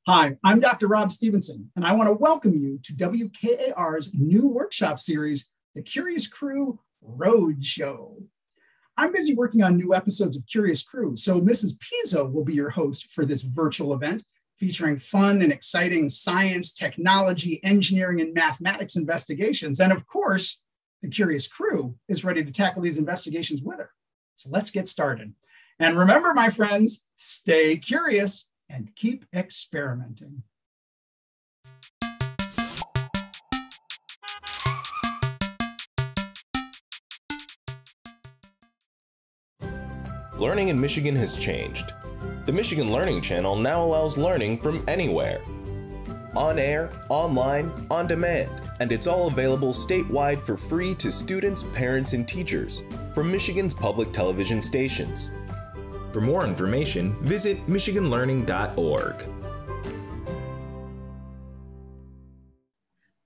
Hi, I'm Dr. Rob Stevenson, and I want to welcome you to WKAR's new workshop series, The Curious Crew Roadshow. I'm busy working on new episodes of Curious Crew, so Mrs. Pizzo will be your host for this virtual event featuring fun and exciting science, technology, engineering, and mathematics investigations. And of course, the Curious Crew is ready to tackle these investigations with her. So let's get started. And remember, my friends, stay curious and keep experimenting. Learning in Michigan has changed. The Michigan Learning Channel now allows learning from anywhere. On air, online, on demand, and it's all available statewide for free to students, parents, and teachers from Michigan's public television stations. For more information, visit michiganlearning.org.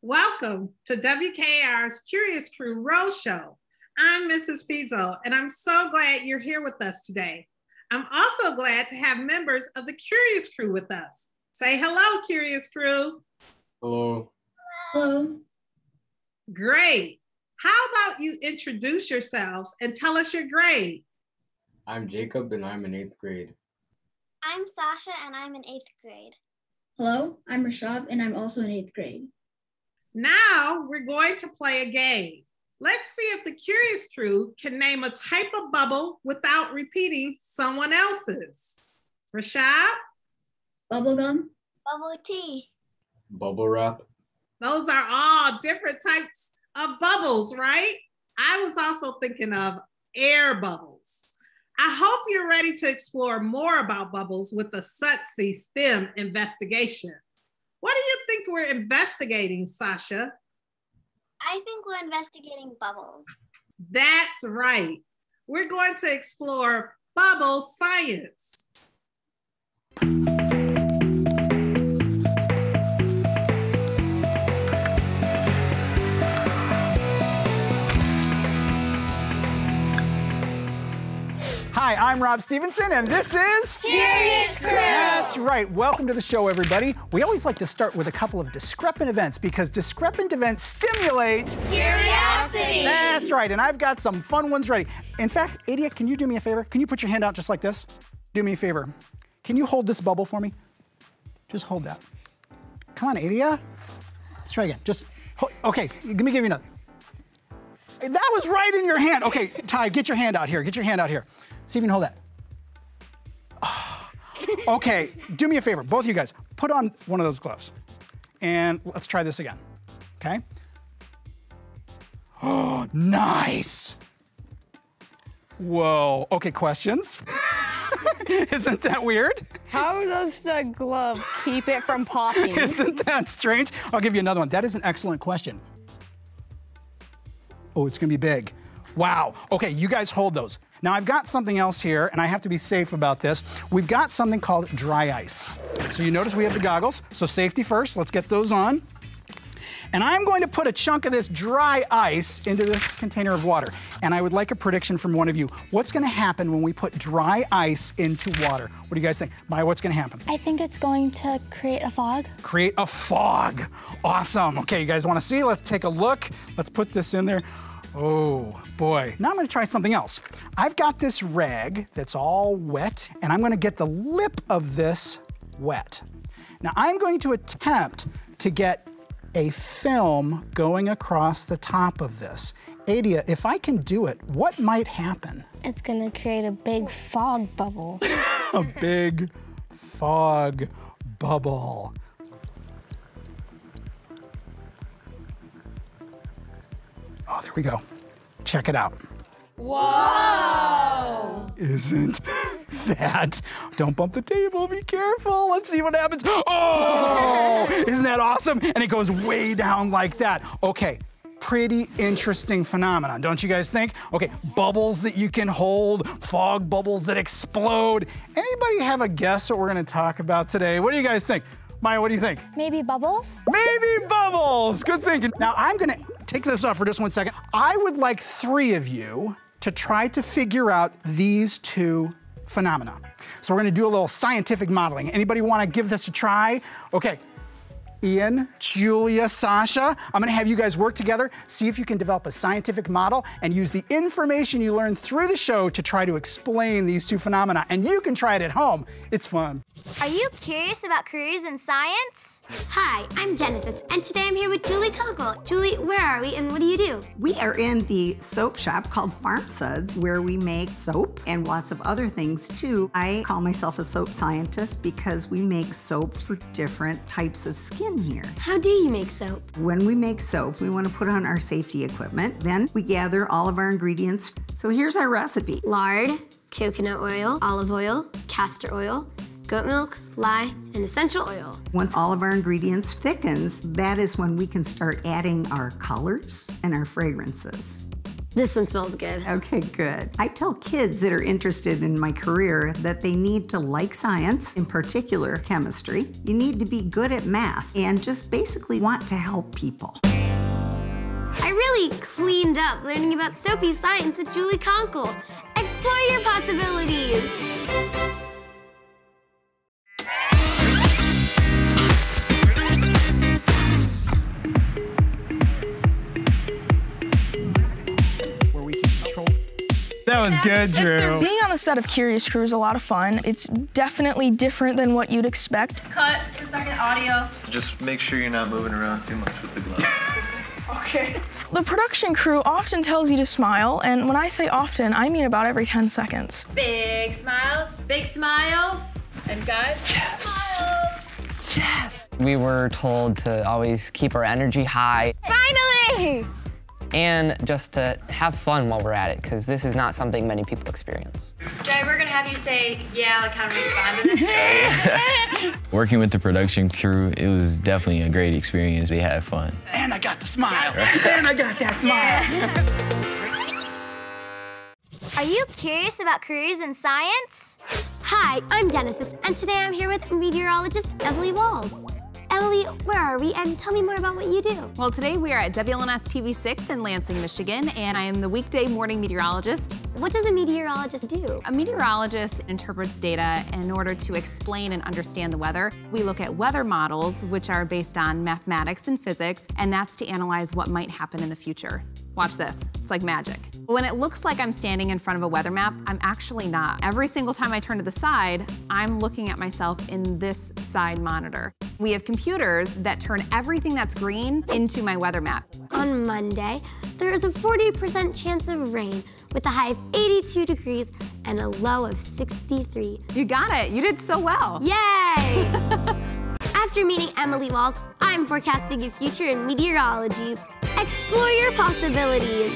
Welcome to WKAR's Curious Crew Roadshow. I'm Mrs. Pizzo, and I'm so glad you're here with us today. I'm also glad to have members of the Curious Crew with us. Say hello, Curious Crew. Hello. Hello. Great. How about you introduce yourselves and tell us your grade? I'm Jacob and I'm in 8th grade. I'm Sasha and I'm in 8th grade. Hello, I'm Rashab and I'm also in 8th grade. Now we're going to play a game. Let's see if the Curious Crew can name a type of bubble without repeating someone else's. Rashab? Bubblegum. Bubble tea. Bubble wrap. Those are all different types of bubbles, right? I was also thinking of air bubbles. I hope you're ready to explore more about bubbles with the sudsy STEM investigation. What do you think we're investigating, Sasha? I think we're investigating bubbles. That's right. We're going to explore bubble science. Hi, I'm Rob Stevenson, and this is Curious Crew! That's right. Welcome to the show, everybody. We always like to start with a couple of discrepant events because discrepant events stimulate Curiosity! That's right, and I've got some fun ones ready. In fact, Adia, can you do me a favor? Can you put your hand out just like this? Do me a favor. Can you hold this bubble for me? Just hold that. Come on, Adia. Let's try again. Just hold. Okay, let me give you another. That was right in your hand. Okay, Ty, get your hand out here. Get your hand out here. See if you can hold that. Oh. Okay, do me a favor, both of you guys, put on one of those gloves. And let's try this again, okay? Oh, nice. Whoa, okay, questions? Isn't that weird? How does the glove keep it from popping? Isn't that strange? I'll give you another one. That is an excellent question. Oh, it's gonna be big. Wow, okay, you guys hold those. Now I've got something else here, and I have to be safe about this. We've got something called dry ice. So you notice we have the goggles, so safety first, let's get those on. And I'm going to put a chunk of this dry ice into this container of water. And I would like a prediction from one of you. What's gonna happen when we put dry ice into water? What do you guys think? Maya, what's gonna happen? I think it's going to create a fog. Create a fog. Awesome. Okay, you guys wanna see? Let's take a look. Let's put this in there. Oh, boy. Now I'm gonna try something else. I've got this rag that's all wet, and I'm gonna get the lip of this wet. Now I'm going to attempt to get a film going across the top of this. Adia, if I can do it, what might happen? It's gonna create a big fog bubble. A big fog bubble. Oh, there we go. Check it out. Whoa! Isn't that? Don't bump the table, be careful. Let's see what happens. Oh, isn't that awesome? And it goes way down like that. Okay, pretty interesting phenomenon, don't you guys think? Okay, bubbles that you can hold, fog bubbles that explode. Anybody have a guess what we're gonna talk about today? What do you guys think? Maya, what do you think? Maybe bubbles? Maybe bubbles, good thinking. Now I'm gonna take this off for just 1 second. I would like 3 of you to try to figure out these two phenomena. So we're gonna do a little scientific modeling. Anybody wanna give this a try? Okay. Ian, Julia, Sasha, I'm gonna have you guys work together, see if you can develop a scientific model and use the information you learned through the show to try to explain these two phenomena. And you can try it at home. It's fun. Are you curious about careers in science? Hi, I'm Genesis, and today I'm here with Julie Conkle. Julie, where are we and what do you do? We are in the soap shop called Farm Suds, where we make soap and lots of other things too. I call myself a soap scientist because we make soap for different types of skin here. How do you make soap? When we make soap, we want to put on our safety equipment. Then we gather all of our ingredients. So here's our recipe. Lard, coconut oil, olive oil, castor oil, goat milk, lye, and essential oil. Once all of our ingredients thickens, that is when we can start adding our colors and our fragrances. This one smells good. Okay, good. I tell kids that are interested in my career that they need to like science, in particular chemistry. You need to be good at math and just basically want to help people. I really cleaned up learning about soapy science with Julie Conkle. Explore your possibilities. That was good, Drew. Being on the set of Curious Crew is a lot of fun. It's definitely different than what you'd expect. Cut for second audio. Just make sure you're not moving around too much with the gloves. Okay. The production crew often tells you to smile, and when I say often, I mean about every 10 seconds. Big smiles, and guys, yes. smiles. Yes. We were told to always keep our energy high. Finally! And just to have fun while we're at it, because this is not something many people experience. Jay, we're gonna have you say, yeah, like how to respond to this. Working with the production crew, it was definitely a great experience. We had fun. And I got the smile. And I got that smile. Are you curious about careers in science? Hi, I'm Genesis, and today I'm here with meteorologist Emily Walls. Emily, where are we? And tell me more about what you do. Well, today we are at WLNS TV6 in Lansing, Michigan, and I am the weekday morning meteorologist. What does a meteorologist do? A meteorologist interprets data in order to explain and understand the weather. We look at weather models, which are based on mathematics and physics, and that's to analyze what might happen in the future. Watch this, it's like magic. When it looks like I'm standing in front of a weather map, I'm actually not. Every single time I turn to the side, I'm looking at myself in this side monitor. We have computers that turn everything that's green into my weather map. On Monday, there is a 40% chance of rain with a high of 82 degrees and a low of 63. You got it, you did so well. Yay! After meeting Emily Walls, I'm forecasting a future in meteorology. Explore your possibilities.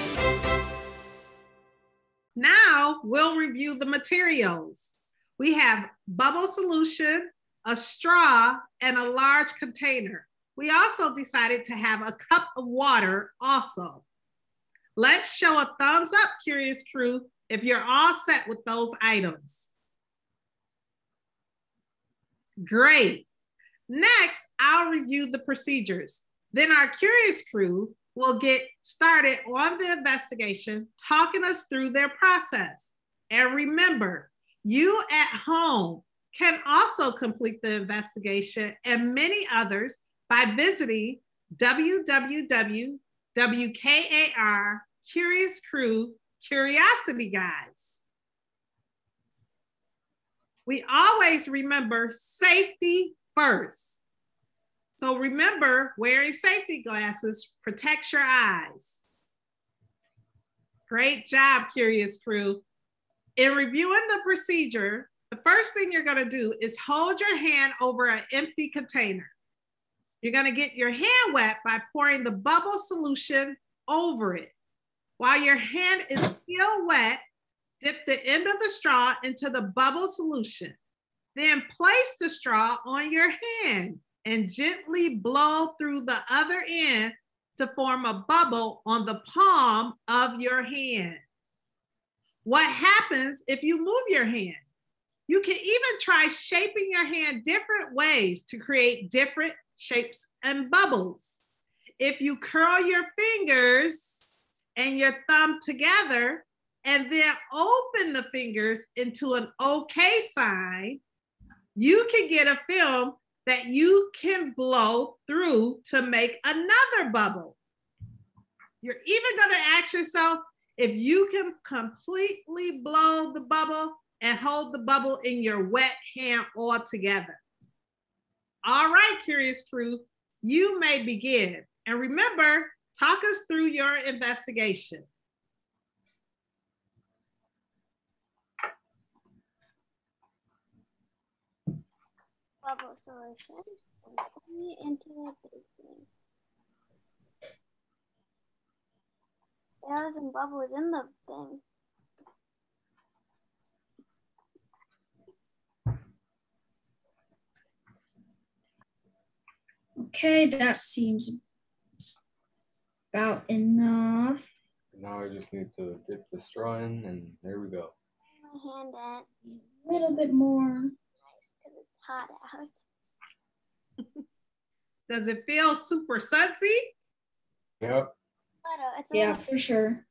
Now we'll review the materials. We have bubble solution, a straw, and a large container. We also decided to have a cup of water also. Let's show a thumbs up, Curious Crew, if you're all set with those items. Great. Next, I'll review the procedures. Then our Curious Crew will get started on the investigation, talking us through their process. And remember, you at home can also complete the investigation and many others by visiting www.WKAR Curious Crew Curiosity Guides. We always remember safety first. So remember, wearing safety glasses protects your eyes. Great job, Curious Crew. In reviewing the procedure, the first thing you're gonna do is hold your hand over an empty container. You're gonna get your hand wet by pouring the bubble solution over it. While your hand is still wet, dip the end of the straw into the bubble solution. Then place the straw on your hand and gently blow through the other end to form a bubble on the palm of your hand. What happens if you move your hand? You can even try shaping your hand different ways to create different shapes and bubbles. If you curl your fingers and your thumb together, and then open the fingers into an okay sign, you can get a film that you can blow through to make another bubble. You're even going to ask yourself if you can completely blow the bubble and hold the bubble in your wet hand all together. All right, Curious Crew, you may begin. And remember, talk us through your investigation. Bubble solution. Into the baking. There was some bubbles in the thing. Okay, that seems about enough. Now I just need to dip the straw in, and there we go. My hand at A little bit more. nice because it's hot out. Does it feel super sudsy? Yep. It's a Yeah, little, for sure.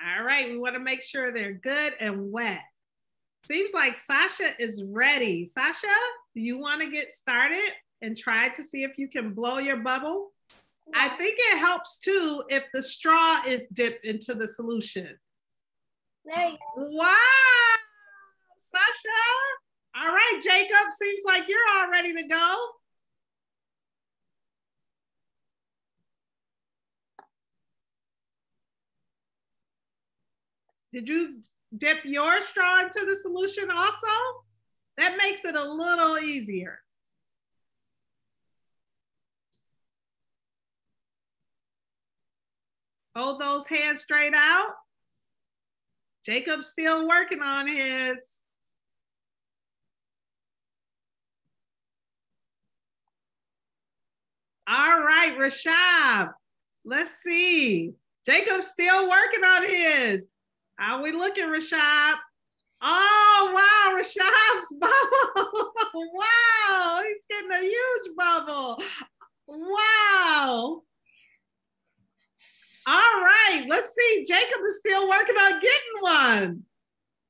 All right, we want to make sure they're good and wet. Seems like Sasha is ready. Sasha, do you want to get started and try to see if you can blow your bubble? I think it helps too if the straw is dipped into the solution. there you go. Wow, Sasha. All right, Jacob, seems like you're all ready to go. Did you dip your straw into the solution also? That makes it a little easier. Hold those hands straight out. Jacob's still working on his. All right, Rashab. Let's see. Jacob's still working on his. How we looking, Rashab? Oh, wow, Rashab's bubble. Wow, he's getting a huge bubble. Wow. All right, let's see. Jacob is still working on getting one.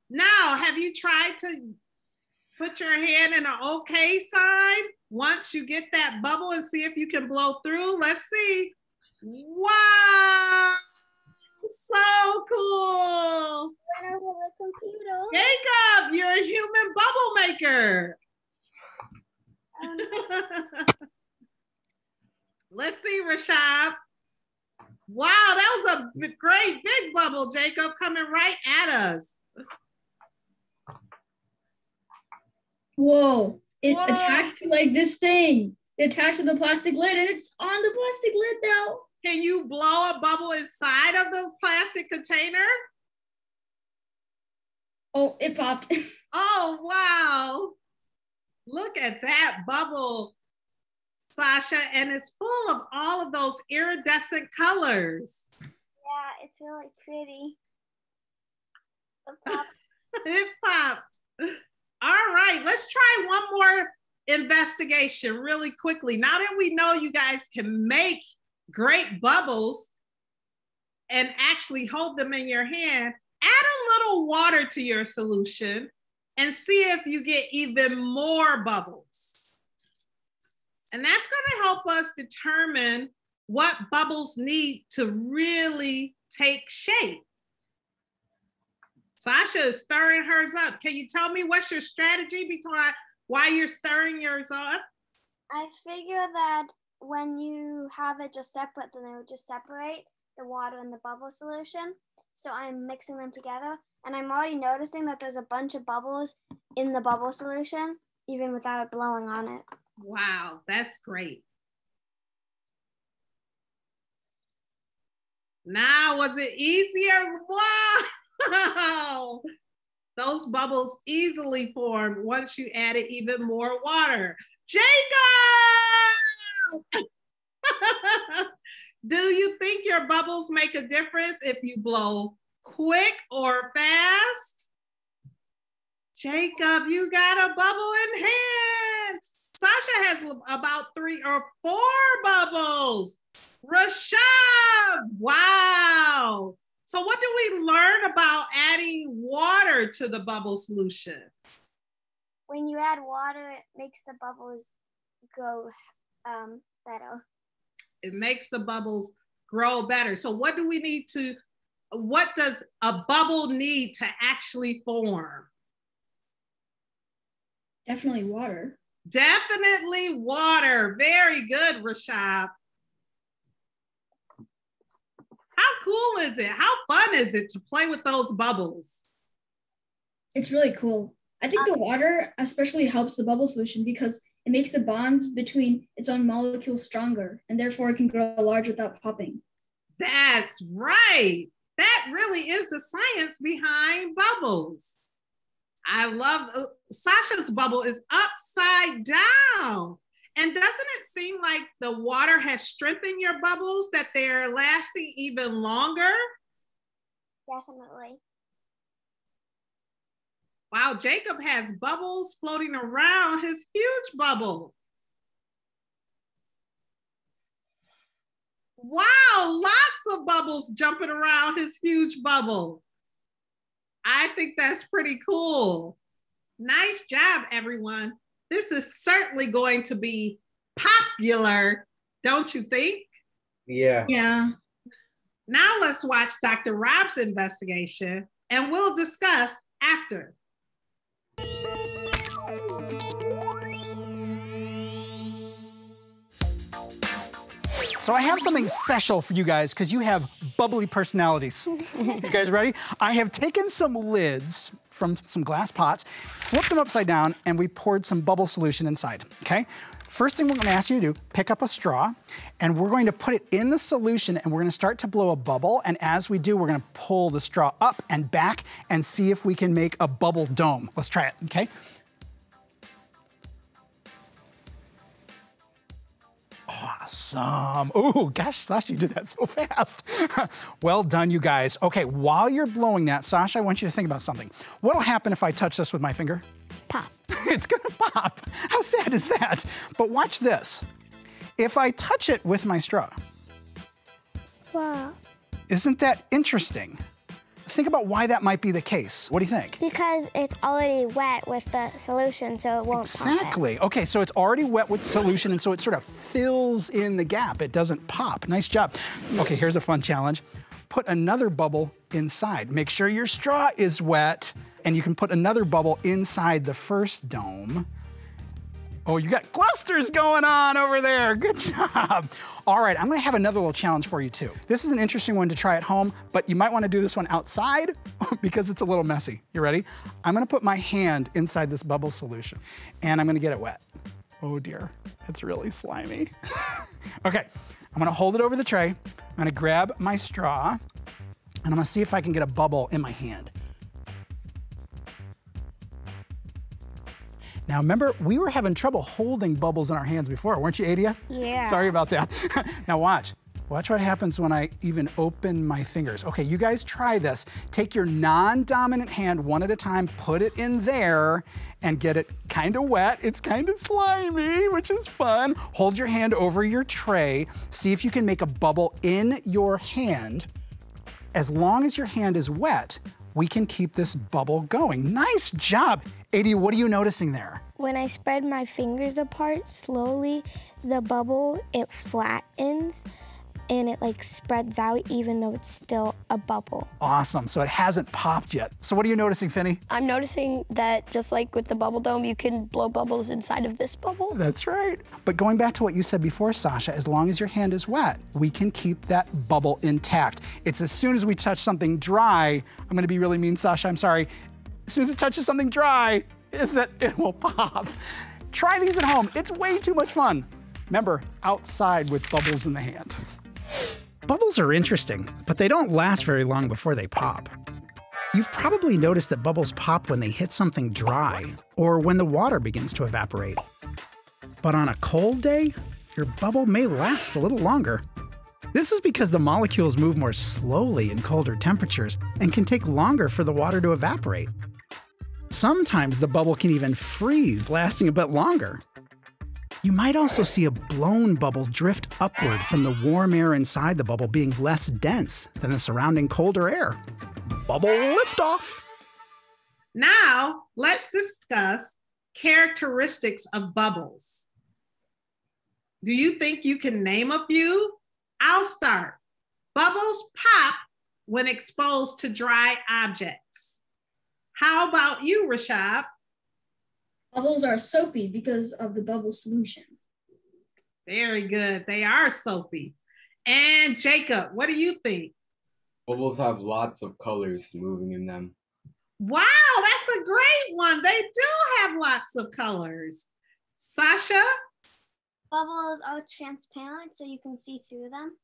Now, have you tried to put your hand in an okay sign once you get that bubble and see if you can blow through? Let's see. Wow. So cool. Went over the computer. Jacob, you're a human bubble maker. Let's see, Rashab. Wow, that was a great big bubble, Jacob, coming right at us. Whoa, it's Whoa. attached to like this thing. It's attached to the plastic lid and it's on the plastic lid now. Can you blow a bubble inside of the plastic container? Oh, it popped. Oh, wow. Look at that bubble, Sasha, and it's full of all of those iridescent colors. Yeah, it's really pretty. It popped. It popped. All right, let's try one more investigation really quickly. Now that we know you guys can make great bubbles and actually hold them in your hand, add a little water to your solution and see if you get even more bubbles. And that's going to help us determine what bubbles need to really take shape. Sasha is stirring hers up. Can you tell me what's your strategy behind why you're stirring yours up? I figure that when you have it just separate, then it would just separate the water and the bubble solution. So I'm mixing them together, and I'm already noticing that there's a bunch of bubbles in the bubble solution, even without blowing on it. Wow, that's great. Now, was it easier? Wow! Those bubbles easily formed once you added even more water. Jacob! Do you think your bubbles make a difference if you blow quick or fast? Jacob, you got a bubble in hand. Sasha has about 3 or 4 bubbles. Rashab, wow. So what do we learn about adding water to the bubble solution? When you add water, it makes the bubbles go better. It makes the bubbles grow better. So what does a bubble need to actually form? Definitely water. Definitely water. Very good, Rashab. How cool is it? How fun is it to play with those bubbles? It's really cool. I think the water especially helps the bubble solution because it makes the bonds between its own molecules stronger and therefore it can grow large without popping. That's right. That really is the science behind bubbles. I love, Sasha's bubble is upside down. And doesn't it seem like the water has strengthened your bubbles, that they're lasting even longer? Definitely. Wow, Jacob has bubbles floating around his huge bubble. Wow, lots of bubbles jumping around his huge bubble. I think that's pretty cool. Nice job, everyone. This is certainly going to be popular, don't you think? Yeah. Yeah. Now let's watch Dr. Rob's investigation and we'll discuss after. So I have something special for you guys because you have bubbly personalities. You guys ready? I have taken some lids from some glass pots, flipped them upside down, and we poured some bubble solution inside, okay? First thing we're gonna ask you to do, pick up a straw, and we're going to put it in the solution, and we're gonna start to blow a bubble, and as we do, we're gonna pull the straw up and back and see if we can make a bubble dome. Let's try it, okay? Awesome. Oh, gosh, Sasha, you did that so fast. Well done, you guys. Okay, while you're blowing that, Sasha, I want you to think about something. What'll happen if I touch this with my finger? Pop. It's gonna pop. How sad is that? But watch this. If I touch it with my straw. Wow. Isn't that interesting? Think about why that might be the case. What do you think? Because it's already wet with the solution, so it won't pop. Exactly. Okay, so it's already wet with the solution, and so it sort of fills in the gap. It doesn't pop. Nice job. Okay, here's a fun challenge. Put another bubble inside. Make sure your straw is wet, and you can put another bubble inside the first dome. Oh, you got clusters going on over there. Good job. All right, I'm gonna have another little challenge for you too. This is an interesting one to try at home, but you might wanna do this one outside because it's a little messy. You ready? I'm gonna put my hand inside this bubble solution and I'm gonna get it wet. Oh dear, it's really slimy. Okay, I'm gonna hold it over the tray. I'm gonna grab my straw and I'm gonna see if I can get a bubble in my hand. Now remember, we were having trouble holding bubbles in our hands before, weren't you, Adia? Yeah. Sorry about that. Now watch. Watch what happens when I even open my fingers. Okay, you guys try this. Take your non-dominant hand one at a time, put it in there, and get it kind of wet. It's kind of slimy, which is fun. Hold your hand over your tray. See if you can make a bubble in your hand. As long as your hand is wet, we can keep this bubble going. Nice job. Adia, what are you noticing there? When I spread my fingers apart slowly, the bubble, it flattens and it like spreads out even though it's still a bubble. Awesome, so it hasn't popped yet. So what are you noticing, Finny? I'm noticing that just like with the bubble dome, you can blow bubbles inside of this bubble. That's right. But going back to what you said before, Sasha, as long as your hand is wet, we can keep that bubble intact. It's as soon as we touch something dry, I'm gonna be really mean, Sasha, I'm sorry. As soon as it touches something dry, is that it will pop. Try these at home, it's way too much fun. Remember, outside with bubbles in the hand. Bubbles are interesting, but they don't last very long before they pop. You've probably noticed that bubbles pop when they hit something dry or when the water begins to evaporate. But on a cold day, your bubble may last a little longer. This is because the molecules move more slowly in colder temperatures and can take longer for the water to evaporate. Sometimes the bubble can even freeze, lasting a bit longer. You might also see a blown bubble drift upward from the warm air inside the bubble being less dense than the surrounding colder air. Bubble liftoff. Now, let's discuss characteristics of bubbles. Do you think you can name a few? I'll start. Bubbles pop when exposed to dry objects. How about you, Rashab? Bubbles are soapy because of the bubble solution. Very good. They are soapy. And Jacob, what do you think? Bubbles have lots of colors moving in them. Wow, that's a great one. They do have lots of colors. Sasha? Bubbles are transparent so you can see through them.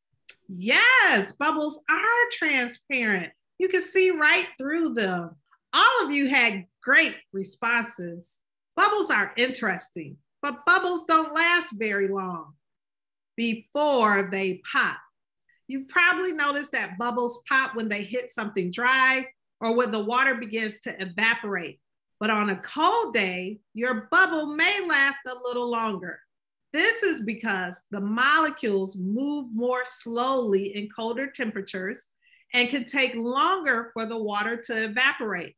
Yes, bubbles are transparent. You can see right through them. All of you had great responses. Bubbles are interesting, but bubbles don't last very long before they pop. You've probably noticed that bubbles pop when they hit something dry or when the water begins to evaporate. But on a cold day, your bubble may last a little longer. This is because the molecules move more slowly in colder temperatures and can take longer for the water to evaporate.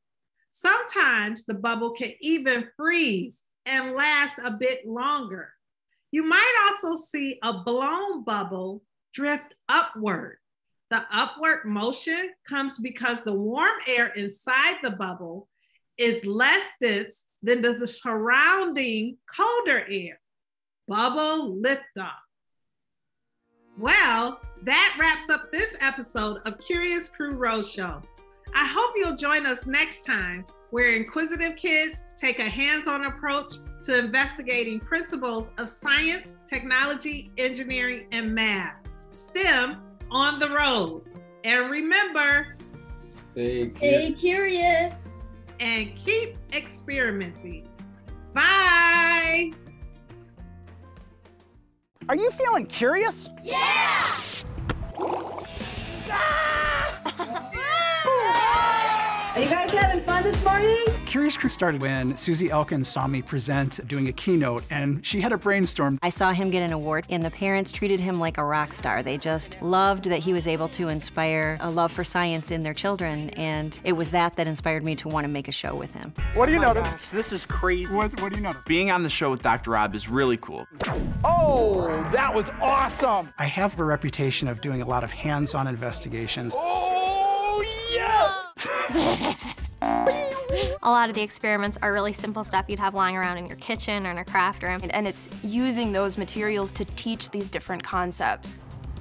Sometimes the bubble can even freeze and last a bit longer. You might also see a blown bubble drift upward. The upward motion comes because the warm air inside the bubble is less dense than the surrounding colder air. Bubble liftoff. Well, that wraps up this episode of Curious Crew Roadshow. I hope you'll join us next time, where inquisitive kids take a hands-on approach to investigating principles of science, technology, engineering, and math. STEM on the road. And remember, stay curious and keep experimenting. Bye. Are you feeling curious? Yeah! Are you guys having fun this morning? Curious Crew started when Susie Elkins saw me present doing a keynote, and she had a brainstorm. I saw him get an award, and the parents treated him like a rock star. They just loved that he was able to inspire a love for science in their children, and it was that inspired me to want to make a show with him. What do you notice? Gosh, this is crazy. What do you notice? Being on the show with Dr. Rob is really cool. Oh, that was awesome! I have a reputation of doing a lot of hands-on investigations. Oh, yes! A lot of the experiments are really simple stuff you'd have lying around in your kitchen or in a craft room. And it's using those materials to teach these different concepts.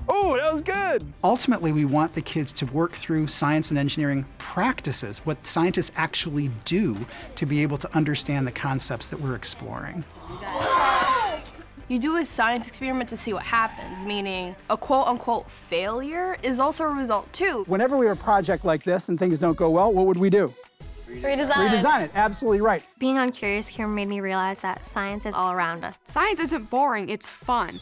Oh, that was good! Ultimately, we want the kids to work through science and engineering practices, what scientists actually do to be able to understand the concepts that we're exploring. You do a science experiment to see what happens, meaning a quote-unquote failure is also a result too. Whenever we have a project like this and things don't go well, what would we do? Redesign it, absolutely right. Being on Curious Crew made me realize that science is all around us. Science isn't boring, it's fun.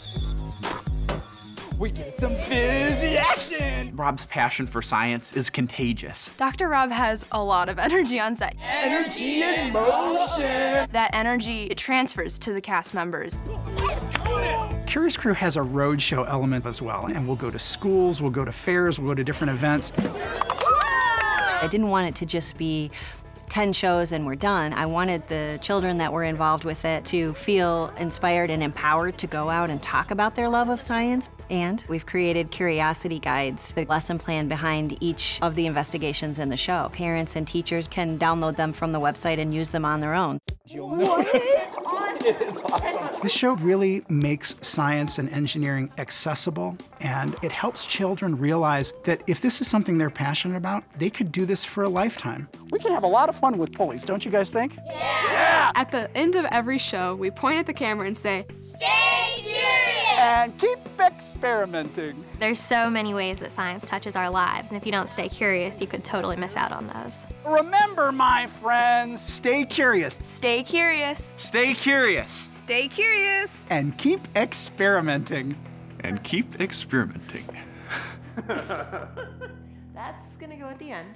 We get some fizzy action! Rob's passion for science is contagious. Dr. Rob has a lot of energy on set. Energy in motion! That energy, it transfers to the cast members. Curious Crew has a roadshow element as well, and we'll go to schools, we'll go to fairs, we'll go to different events. I didn't want it to just be 10 shows and we're done. I wanted the children that were involved with it to feel inspired and empowered to go out and talk about their love of science. And we've created curiosity guides, the lesson plan behind each of the investigations in the show. Parents and teachers can download them from the website and use them on their own. It is awesome. This show really makes science and engineering accessible, and it helps children realize that if this is something they're passionate about, they could do this for a lifetime. We can have a lot of fun with pulleys, don't you guys think? Yeah! At the end of every show, we point at the camera and say, Stay curious! And keep experimenting. There's so many ways that science touches our lives, and if you don't stay curious, you could totally miss out on those. Remember, my friends, stay curious. Stay curious. Stay curious. Stay curious. And keep experimenting. And keep experimenting. That's gonna go at the end.